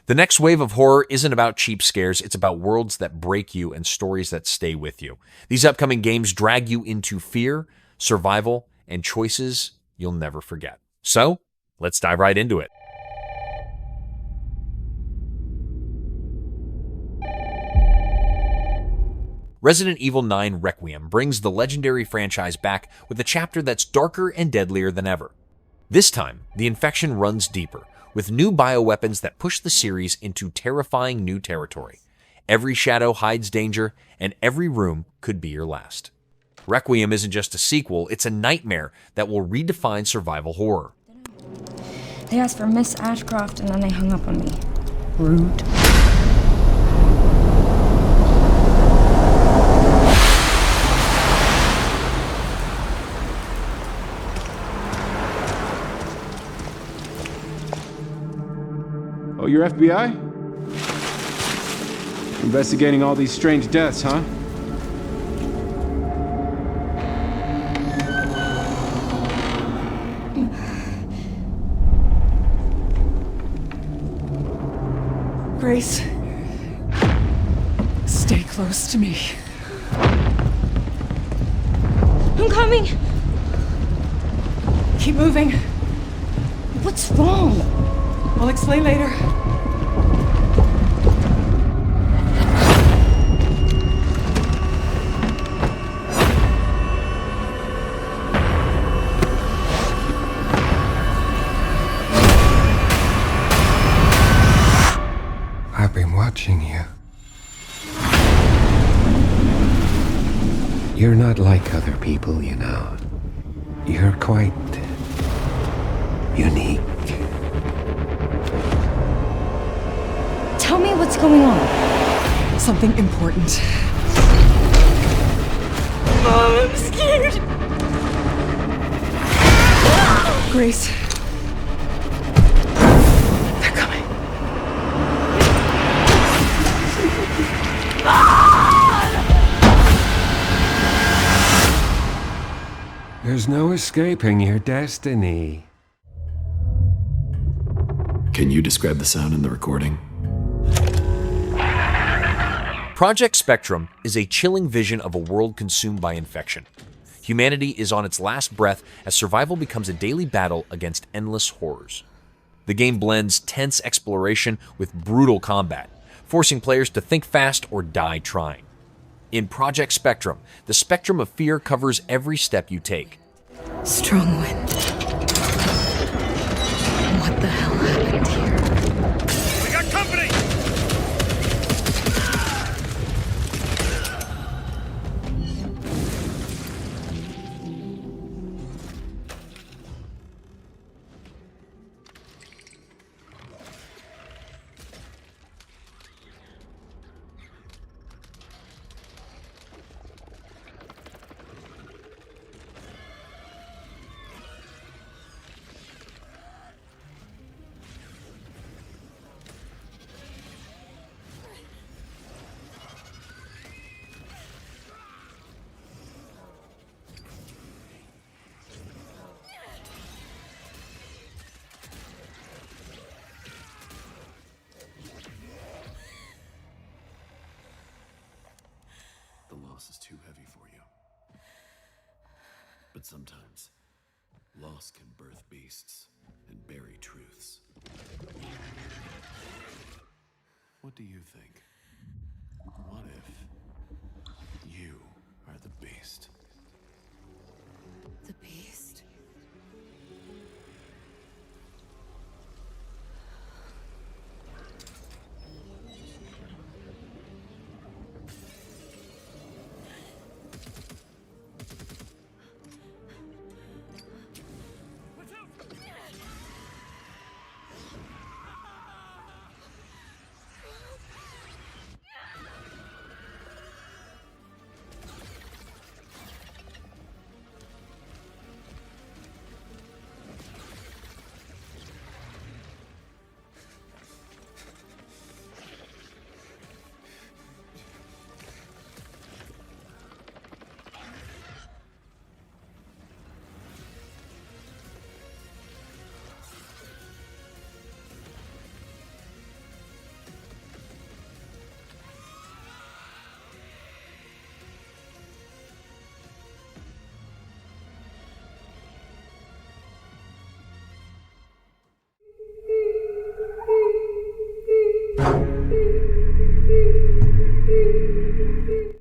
The next wave of horror isn't about cheap scares, it's about worlds that break you and stories that stay with you. These upcoming games drag you into fear, survival, and choices you'll never forget. So, let's dive right into it. Resident Evil 9 Requiem brings the legendary franchise back with a chapter that's darker and deadlier than ever. This time, the infection runs deeper, with new bioweapons that push the series into terrifying new territory. Every shadow hides danger, and every room could be your last. Requiem isn't just a sequel, it's a nightmare that will redefine survival horror. They asked for Miss Ashcroft and then they hung up on me. Rude. Oh, you're FBI? Investigating all these strange deaths, huh? Grace, stay close to me. I'm coming! Keep moving. What's wrong? I'll explain later. I've been watching you. You're not like other people, you know. You're quite unique. Tell me what's going on. Something important. Mom, I'm scared. Grace. They're coming. There's no escaping your destiny. Can you describe the sound in the recording? Projekt Spectrum is a chilling vision of a world consumed by infection. Humanity is on its last breath as survival becomes a daily battle against endless horrors. The game blends tense exploration with brutal combat, forcing players to think fast or die trying. In Projekt Spectrum, the spectrum of fear covers every step you take. Strong wind. What the hell happened here? We got company! The loss is too heavy for you. But sometimes, loss can birth beasts and bury truths. What do you think? What if you are the beast? The beast?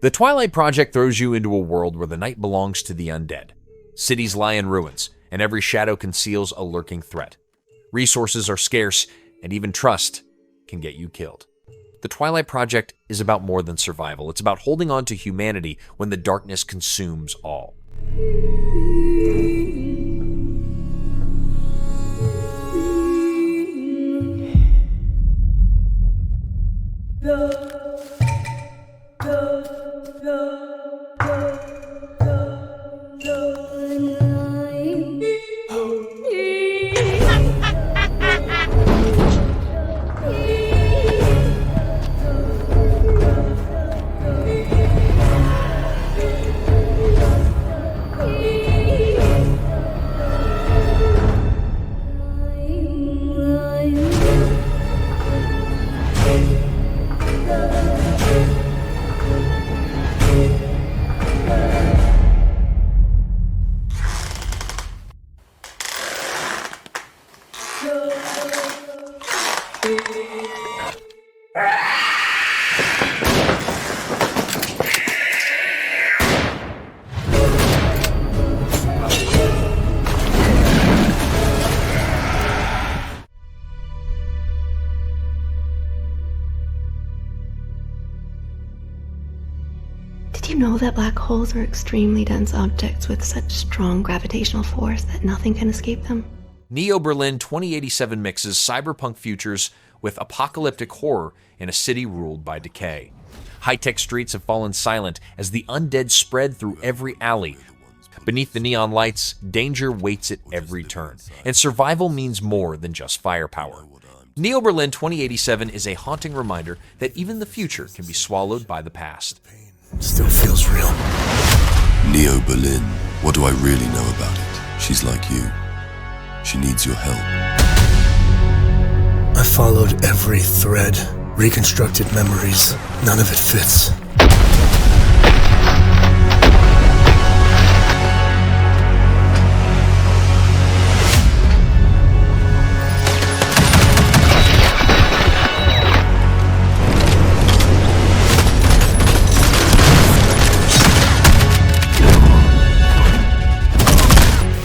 The Twilight Project throws you into a world where the night belongs to the undead. Cities lie in ruins, and every shadow conceals a lurking threat. Resources are scarce, and even trust can get you killed. The Twilight Project is about more than survival. It's about holding on to humanity when the darkness consumes all. Did you know that black holes are extremely dense objects with such strong gravitational force that nothing can escape them? Neo Berlin 2087 mixes cyberpunk futures with apocalyptic horror in a city ruled by decay. High-tech streets have fallen silent as the undead spread through every alley. Beneath the neon lights, danger waits at every turn, and survival means more than just firepower. Neo Berlin 2087 is a haunting reminder that even the future can be swallowed by the past. Still feels real. Neo Berlin, what do I really know about it? She's like you. She needs your help. I followed every thread, reconstructed memories. None of it fits.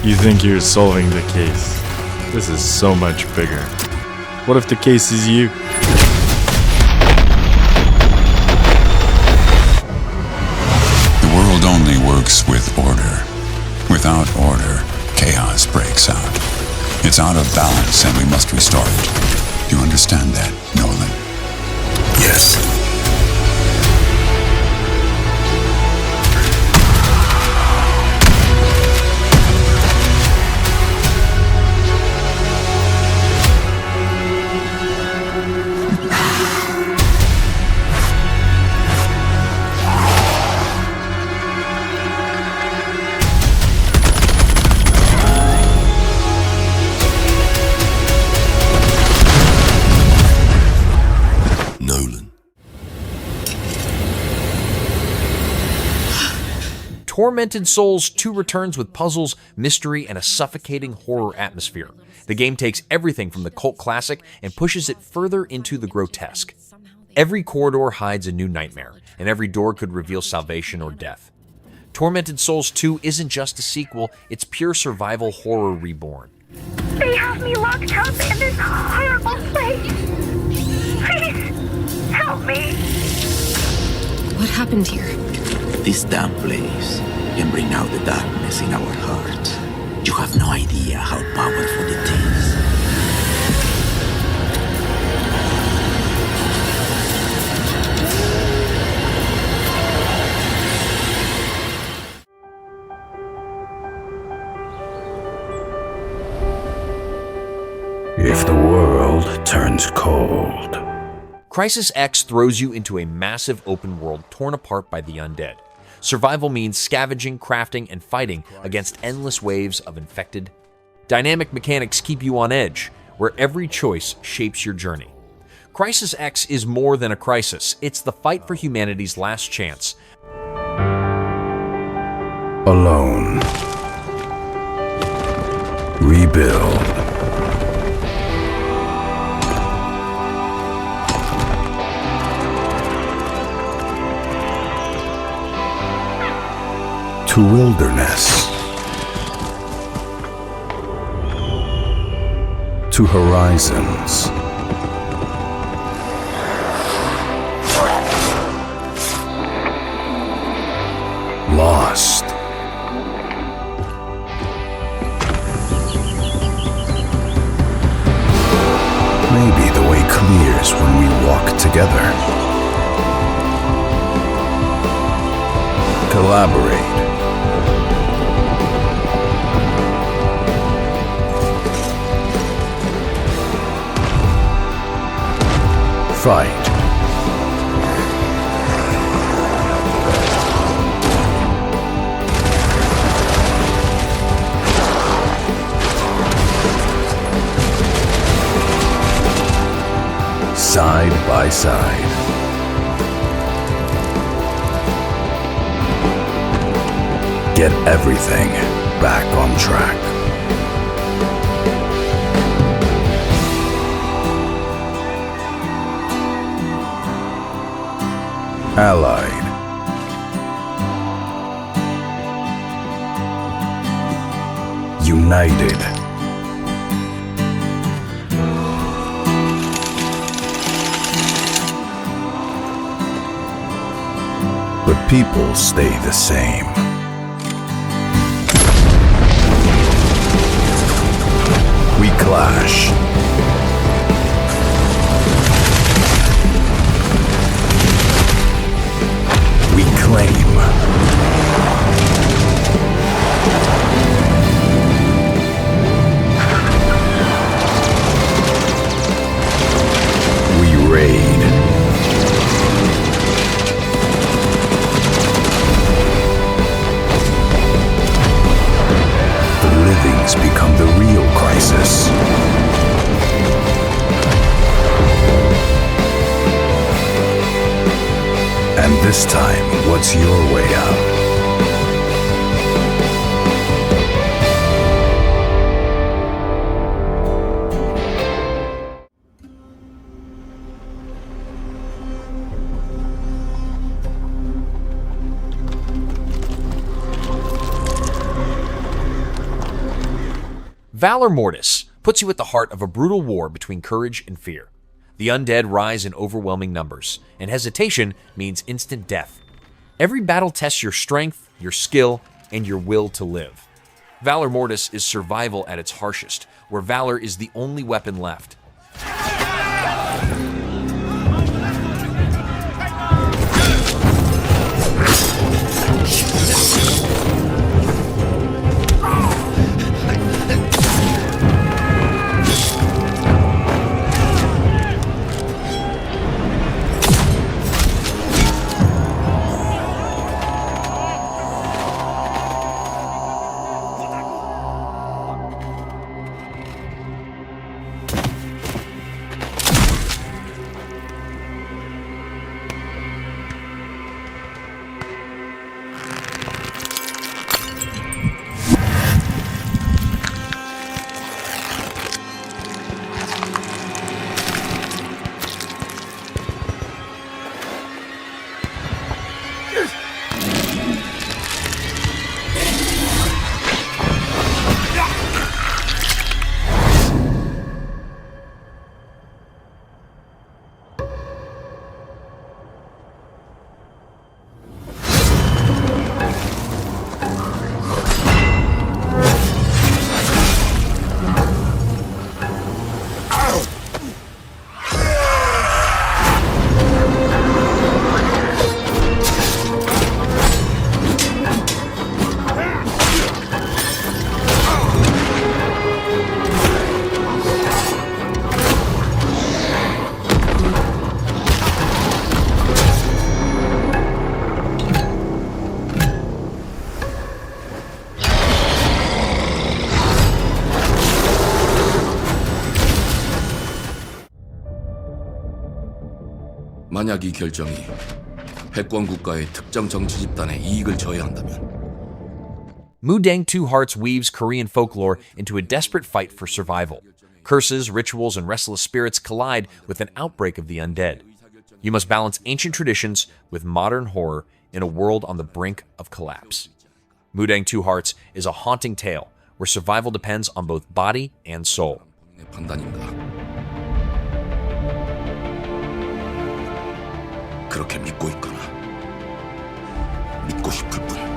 You think you're solving the case. This is so much bigger. What if the case is you? The world only works with order. Without order, chaos breaks out. It's out of balance and we must restore it. Do you understand that, Nolan? Yes. Tormented Souls 2 returns with puzzles, mystery, and a suffocating horror atmosphere. The game takes everything from the cult classic and pushes it further into the grotesque. Every corridor hides a new nightmare, and every door could reveal salvation or death. Tormented Souls 2 isn't just a sequel, it's pure survival horror reborn. They have me locked up in this horrible place. Please, help me. What happened here? This damn place can bring out the darkness in our hearts. You have no idea how powerful it is. If the world turns cold. CrisisX throws you into a massive open world torn apart by the undead. Survival means scavenging, crafting, and fighting against endless waves of infected. Dynamic mechanics keep you on edge, where every choice shapes your journey. CrisisX is more than a crisis, it's the fight for humanity's last chance. Alone. Rebuild. to wilderness, to horizons, lost. Maybe the way clears when we walk together. Collaborate. Fight. Side by side. Get everything back on track. Allied. United. But people stay the same. We clash. We claim. We raid. The livings become the real crisis. And this time, what's your way out? Valor Mortis puts you at the heart of a brutal war between courage and fear. The undead rise in overwhelming numbers, and hesitation means instant death. Every battle tests your strength, your skill, and your will to live. Valor Mortis is survival at its harshest, where valor is the only weapon left. 만약 이 결정이 패권 국가의 특정 정치 집단의 이익을 저해한다면 Mudang Two Hearts weaves Korean folklore into a desperate fight for survival. Curses, rituals, and restless spirits collide with an outbreak of the undead. You must balance ancient traditions with modern horror in a world on the brink of collapse. Mudang Two Hearts is a haunting tale where survival depends on both body and soul. 판단인가. 그렇게 믿고 있거나 믿고 싶을 뿐.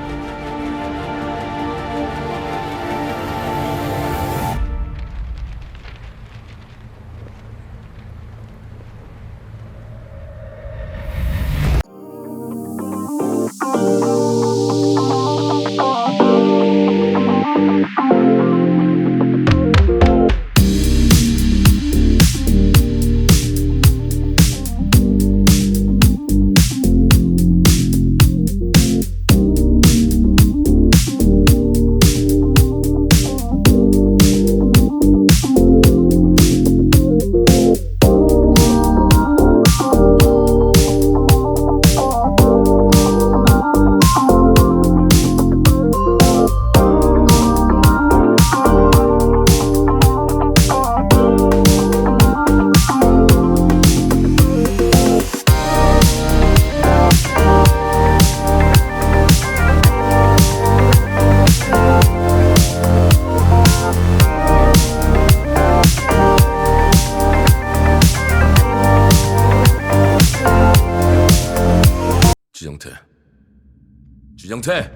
지정태!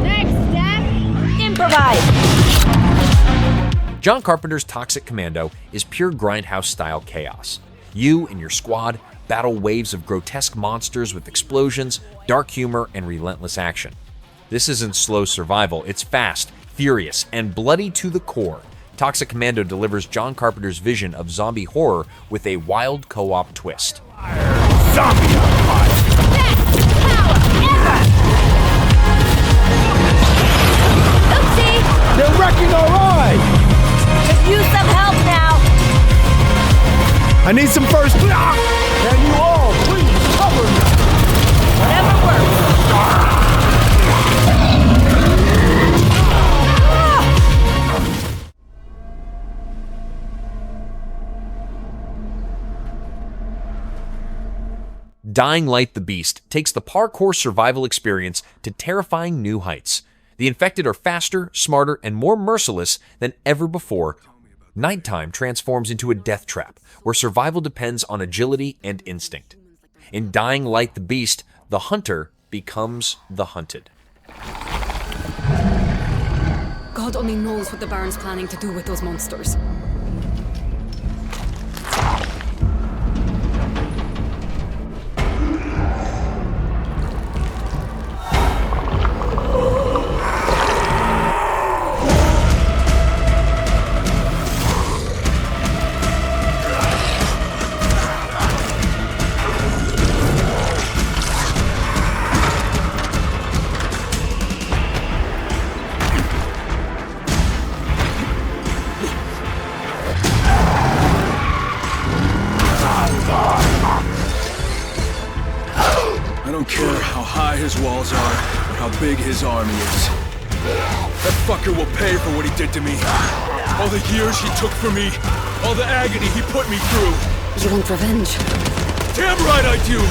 Next step, improvise. John Carpenter's toxic Commando is pure grindhouse-style chaos. You and your squad battle waves of grotesque monsters with explosions, dark humor, and relentless action. This isn't slow survival, it's fast, furious, and bloody to the core. Toxic Commando delivers John Carpenter's vision of zombie horror with a wild co-op twist. Zombie on fire! Best power ever! Oopsie! They're wrecking our ride! Could use some help now. I need some first. Can you all please cover me? Whatever works. Dying Light the Beast takes the parkour survival experience to terrifying new heights. The infected are faster, smarter, and more merciless than ever before. Nighttime transforms into a death trap, where survival depends on agility and instinct. In Dying Light the Beast, the hunter becomes the hunted. God only knows what the Baron's planning to do with those monsters. I don't care how high his walls are, or how big his army is. That fucker will pay for what he did to me. All the years he took from me, all the agony he put me through. You want revenge? Damn right I do!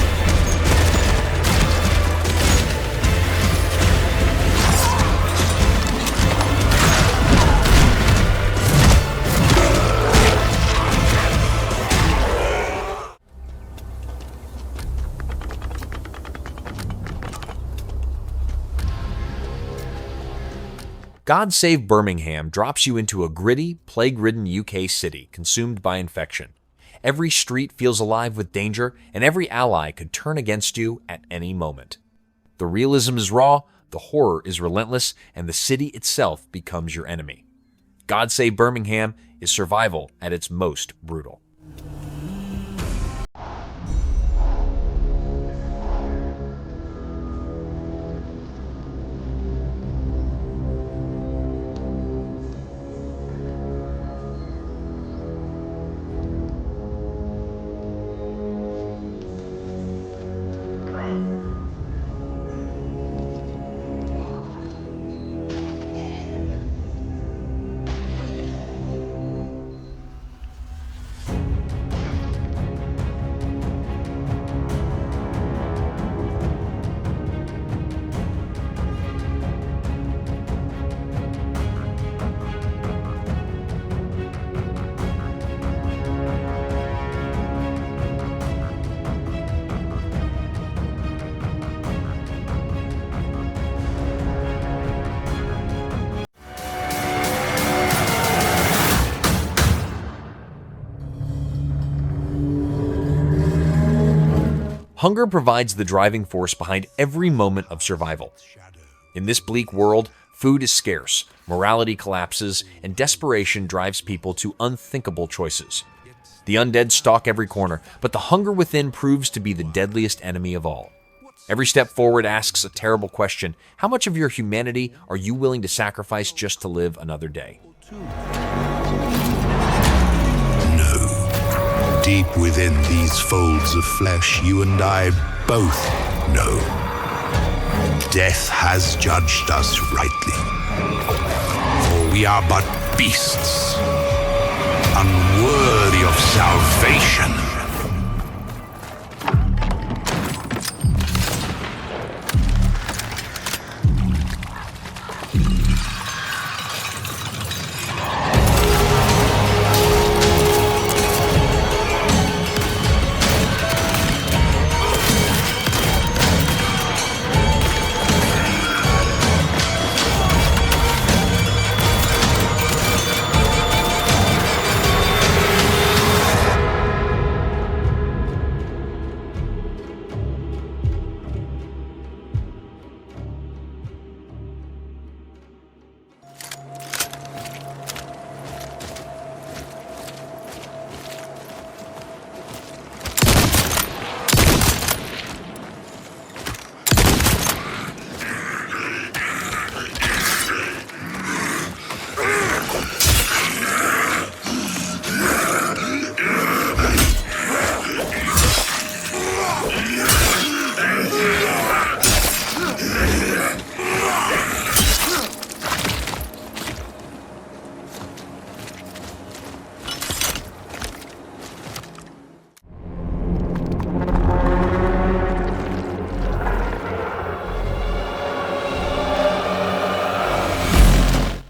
God Save Birmingham drops you into a gritty, plague-ridden UK city consumed by infection. Every street feels alive with danger, and every ally could turn against you at any moment. The realism is raw, the horror is relentless, and the city itself becomes your enemy. God Save Birmingham is survival at its most brutal. Hunger provides the driving force behind every moment of survival. In this bleak world, food is scarce, morality collapses, and desperation drives people to unthinkable choices. The undead stalk every corner, but the hunger within proves to be the deadliest enemy of all. Every step forward asks a terrible question: how much of your humanity are you willing to sacrifice just to live another day? No. Deep within these folds of flesh, you and I both know. Death has judged us rightly. For we are but beasts, unworthy of salvation.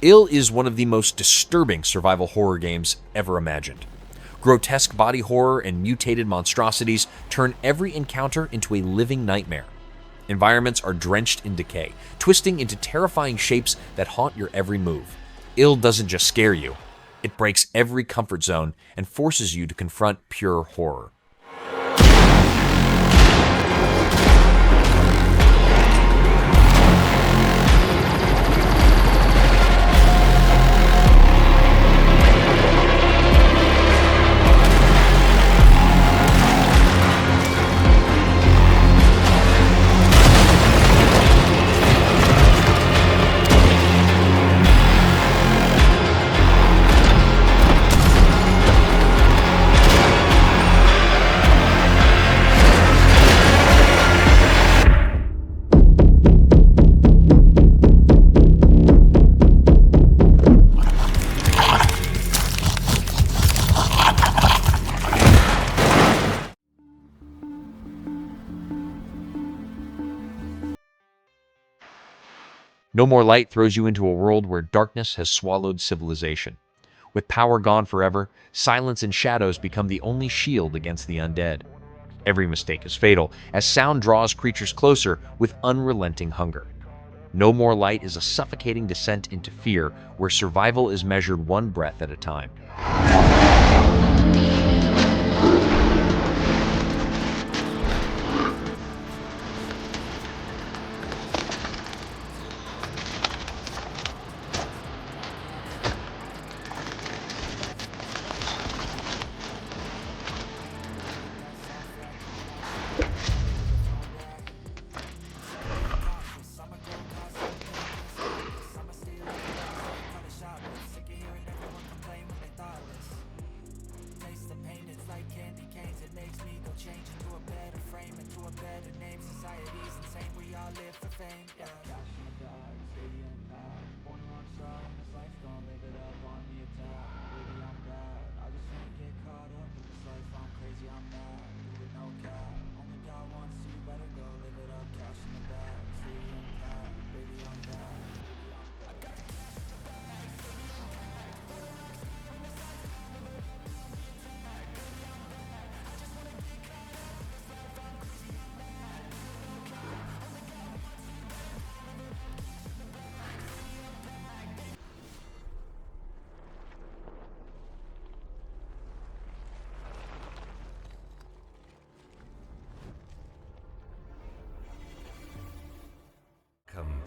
Ill is one of the most disturbing survival horror games ever imagined. Grotesque body horror and mutated monstrosities turn every encounter into a living nightmare. Environments are drenched in decay, twisting into terrifying shapes that haunt your every move. Ill doesn't just scare you, it breaks every comfort zone and forces you to confront pure horror. No More Light throws you into a world where darkness has swallowed civilization. With power gone forever, silence and shadows become the only shield against the undead. Every mistake is fatal, as sound draws creatures closer with unrelenting hunger. No More Light is a suffocating descent into fear, where survival is measured one breath at a time.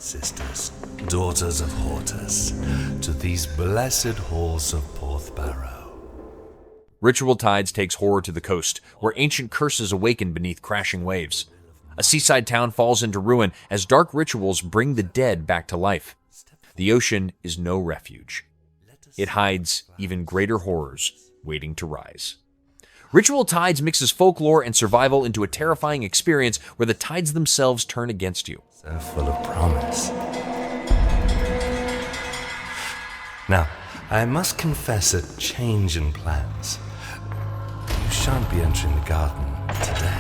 sisters, daughters of Hortus, to these blessed halls of Porthbarrow. Ritual Tides takes horror to the coast, where ancient curses awaken beneath crashing waves. A seaside town falls into ruin as dark rituals bring the dead back to life. The ocean is no refuge. It hides even greater horrors waiting to rise. Ritual Tides mixes folklore and survival into a terrifying experience where the tides themselves turn against you. So full of promise. Now, I must confess a change in plans. You shan't be entering the garden today.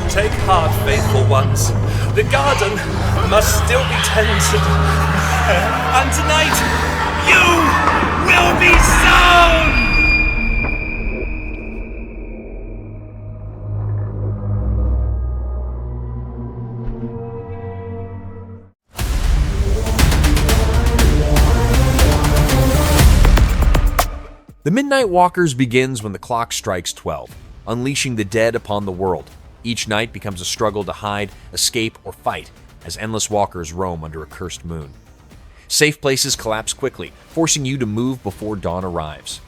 Take heart, faithful ones. The garden must still be tended. And tonight, you will be sown! The Midnight Walkers begins when the clock strikes 12, unleashing the dead upon the world. Each night becomes a struggle to hide, escape, or fight as endless walkers roam under a cursed moon. Safe places collapse quickly, forcing you to move before dawn arrives.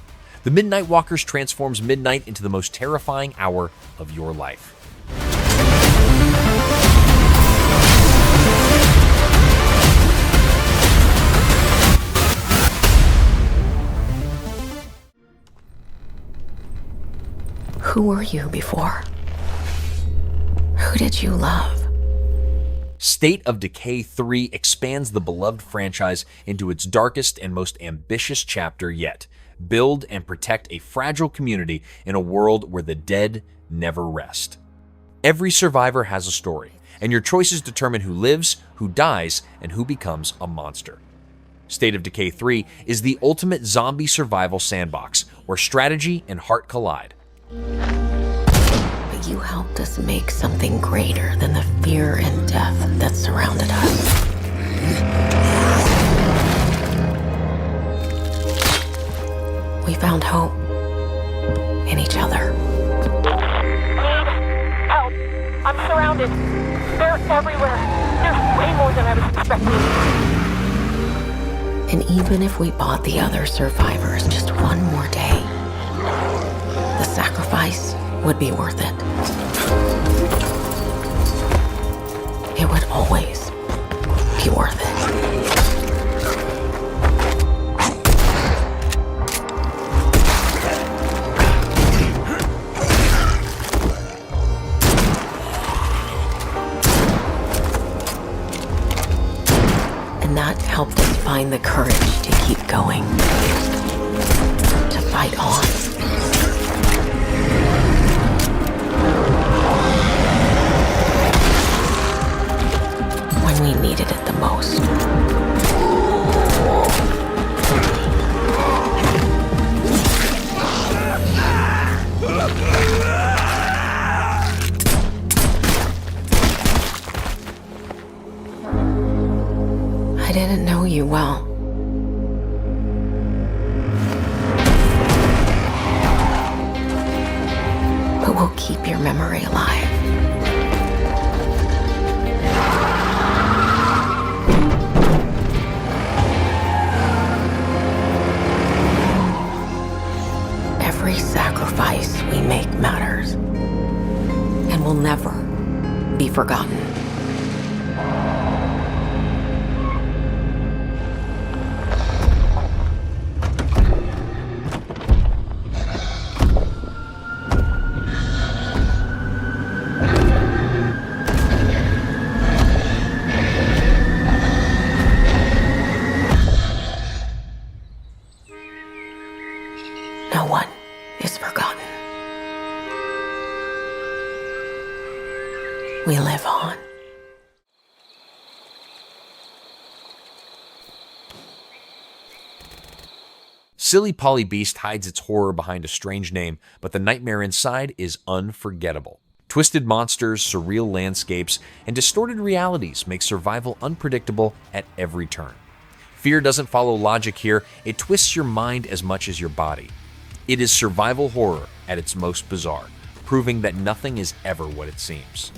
The Midnight Walkers transforms midnight into the most terrifying hour of your life. Who were you before? Who did you love? State of Decay 3 expands the beloved franchise into its darkest and most ambitious chapter yet. Build and protect a fragile community in a world where the dead never rest. Every survivor has a story, and your choices determine who lives, who dies, and who becomes a monster. State of Decay 3 is the ultimate zombie survival sandbox, where strategy and heart collide. But you helped us make something greater than the fear and death that surrounded us. We found hope in each other. Help! I'm surrounded. They're everywhere. There's way more than I was expecting. And even if we bought the other survivors just one more day, the sacrifice would be worth it. It would always be worth it. And that helped us find the courage to keep going, to fight on. When we needed it the most. I didn't know you well. But we'll keep your memory alive. Every sacrifice we make matters and will never be forgotten. No one is forgotten. We live on. Silly Polly Beast hides its horror behind a strange name, but the nightmare inside is unforgettable. Twisted monsters, surreal landscapes, and distorted realities make survival unpredictable at every turn. Fear doesn't follow logic here, it twists your mind as much as your body. It is survival horror at its most bizarre, proving that nothing is ever what it seems.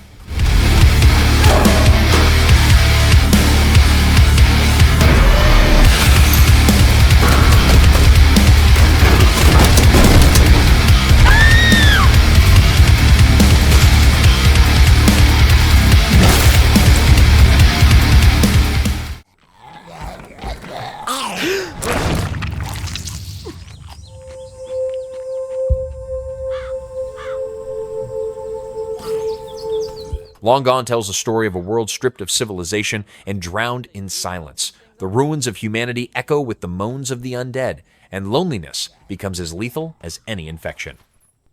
Long Gone tells a story of a world stripped of civilization and drowned in silence. The ruins of humanity echo with the moans of the undead, and loneliness becomes as lethal as any infection.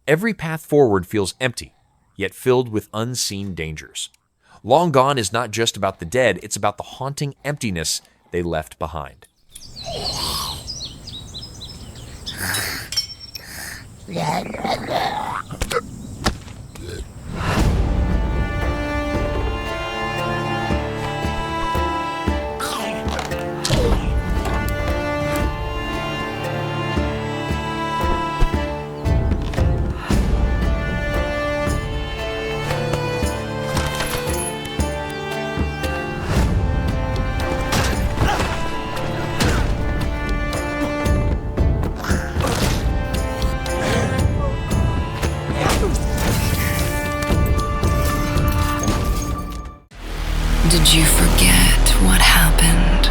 Every path forward feels empty, yet filled with unseen dangers. Long Gone is not just about the dead, it's about the haunting emptiness they left behind. Did you forget what happened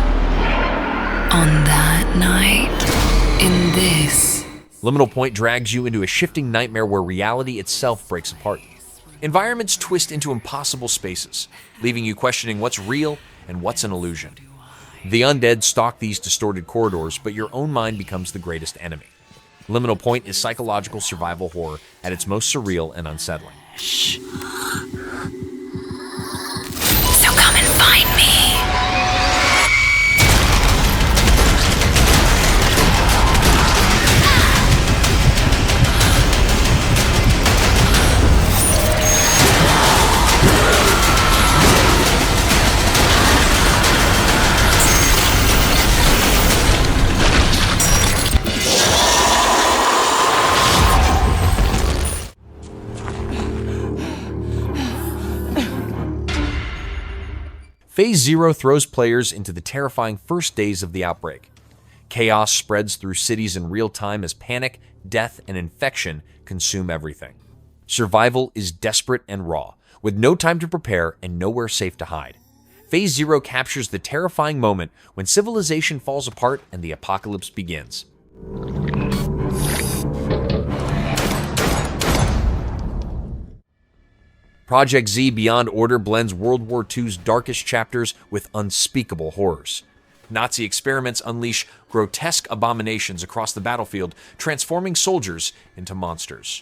on that night in this? Liminal Point drags you into a shifting nightmare where reality itself breaks apart. Environments twist into impossible spaces, leaving you questioning what's real and what's an illusion. The undead stalk these distorted corridors, but your own mind becomes the greatest enemy. Liminal Point is psychological survival horror at its most surreal and unsettling. Shh. So come and find me. Phase Zero throws players into the terrifying first days of the outbreak. Chaos spreads through cities in real time as panic, death, and infection consume everything. Survival is desperate and raw, with no time to prepare and nowhere safe to hide. Phase Zero captures the terrifying moment when civilization falls apart and the apocalypse begins. Projekt Z Beyond Order blends World War II's darkest chapters with unspeakable horrors. Nazi experiments unleash grotesque abominations across the battlefield, transforming soldiers into monsters.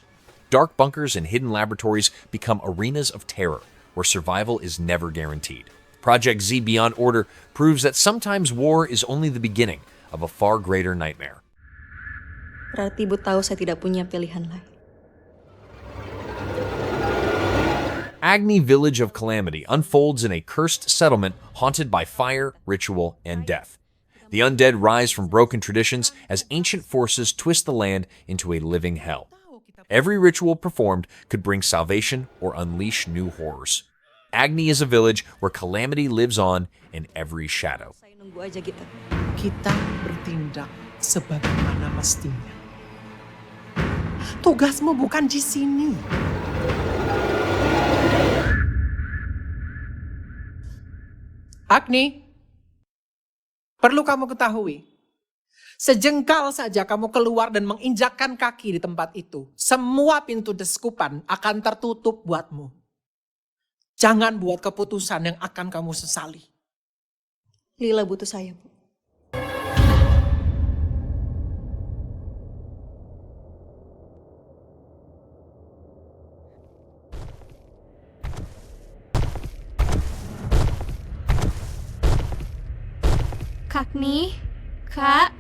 Dark bunkers and hidden laboratories become arenas of terror, where survival is never guaranteed. Projekt Z Beyond Order proves that sometimes war is only the beginning of a far greater nightmare. Berarti Ibu tahu saya tidak punya pilihan lain. Agni village of Calamity unfolds in a cursed settlement haunted by fire, ritual, and death. The undead rise from broken traditions as ancient forces twist the land into a living hell. Every ritual performed could bring salvation or unleash new horrors. Agni is a village where calamity lives on in every shadow. Kita bertindak sebagaimana mestinya. Tugasmu bukan di sini. Agni, perlu kamu ketahui, sejengkal saja kamu keluar dan menginjakkan kaki di tempat itu, semua pintu deskupan akan tertutup buatmu. Jangan buat keputusan yang akan kamu sesali. Lila butuh saya, Bu. Agni, Kak,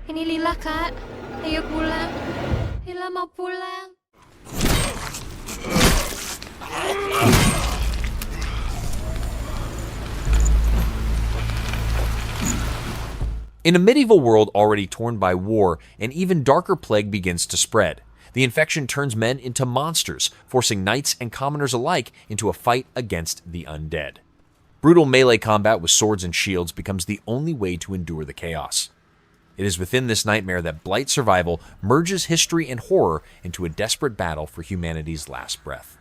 ini Lila, Kak. Ayo pulang. Lila mau pulang. In a medieval world already torn by war, an even darker plague begins to spread. The infection turns men into monsters, forcing knights and commoners alike into a fight against the undead. Brutal melee combat with swords and shields becomes the only way to endure the chaos. It is within this nightmare that Blight Survival merges history and horror into a desperate battle for humanity's last breath.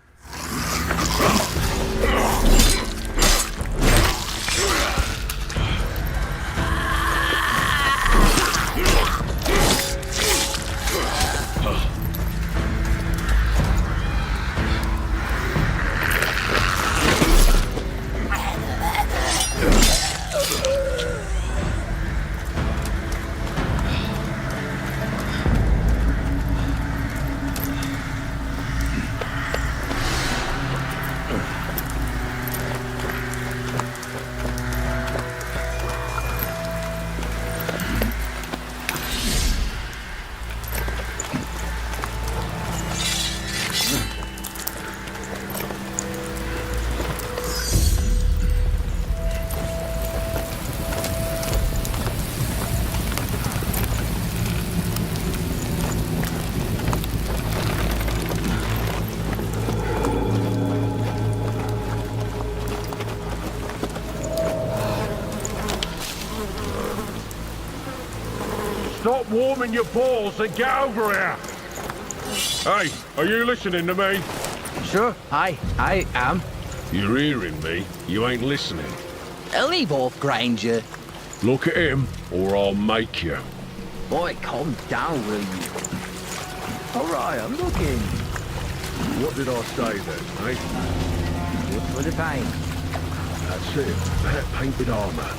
Stop warming your balls and get over here! Hey, are you listening to me? Sure, I am. You're hearing me. You ain't listening. Leave off, Granger. Look at him, or I'll make you. Boy, calm down, will you? Alright, I'm looking. What did I say then, eh? Good for the pain. That's it. That painted armour.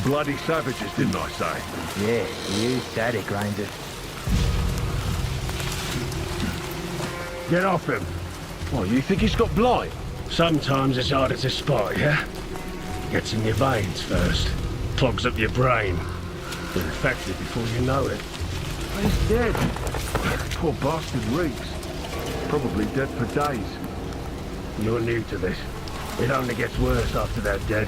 Bloody savages, didn't I say? Yeah, you said it, Granger. Get off him. What, you think he's got blight? Sometimes it's harder to spot, yeah? Gets in your veins first. Clogs up your brain. You're infected before you know it. He's dead. Poor bastard reeks. Probably dead for days. You're new to this. It only gets worse after they're dead.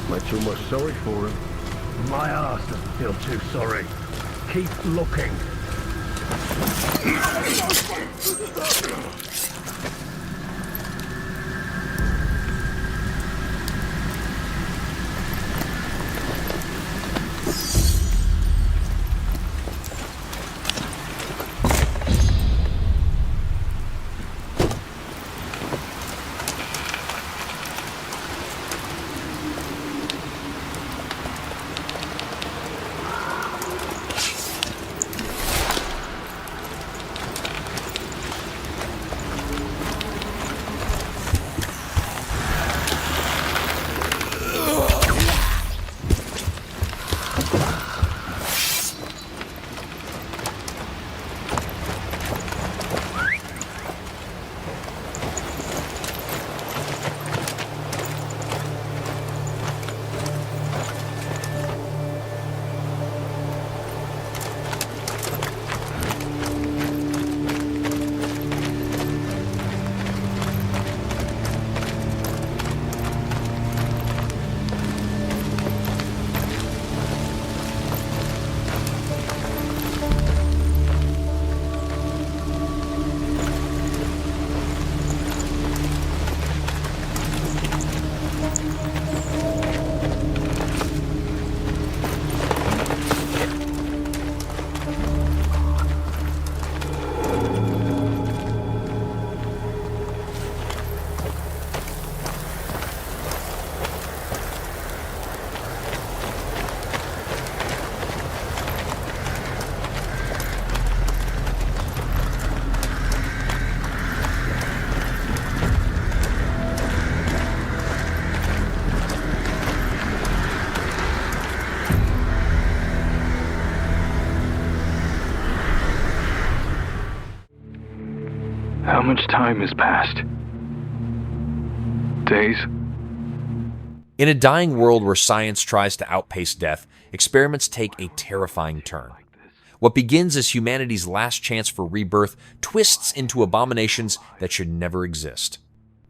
Makes you almost sorry for him. My ass doesn't feel too sorry. Keep looking. How much time has passed? Days? In a dying world where science tries to outpace death, experiments take a terrifying turn. What begins as humanity's last chance for rebirth twists into abominations that should never exist.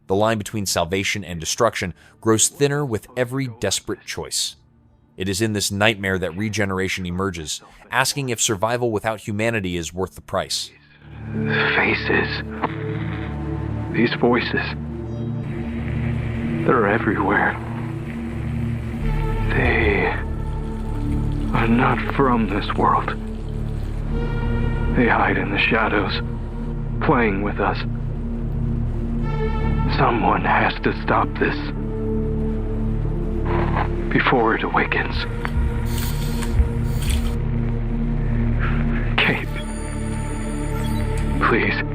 The line between salvation and destruction grows thinner with every desperate choice. It is in this nightmare that regeneration emerges, asking if survival without humanity is worth the price. Faces. These voices. They're everywhere. They are not from this world. They hide in the shadows, playing with us. Someone has to stop this before it awakens. Kate, please.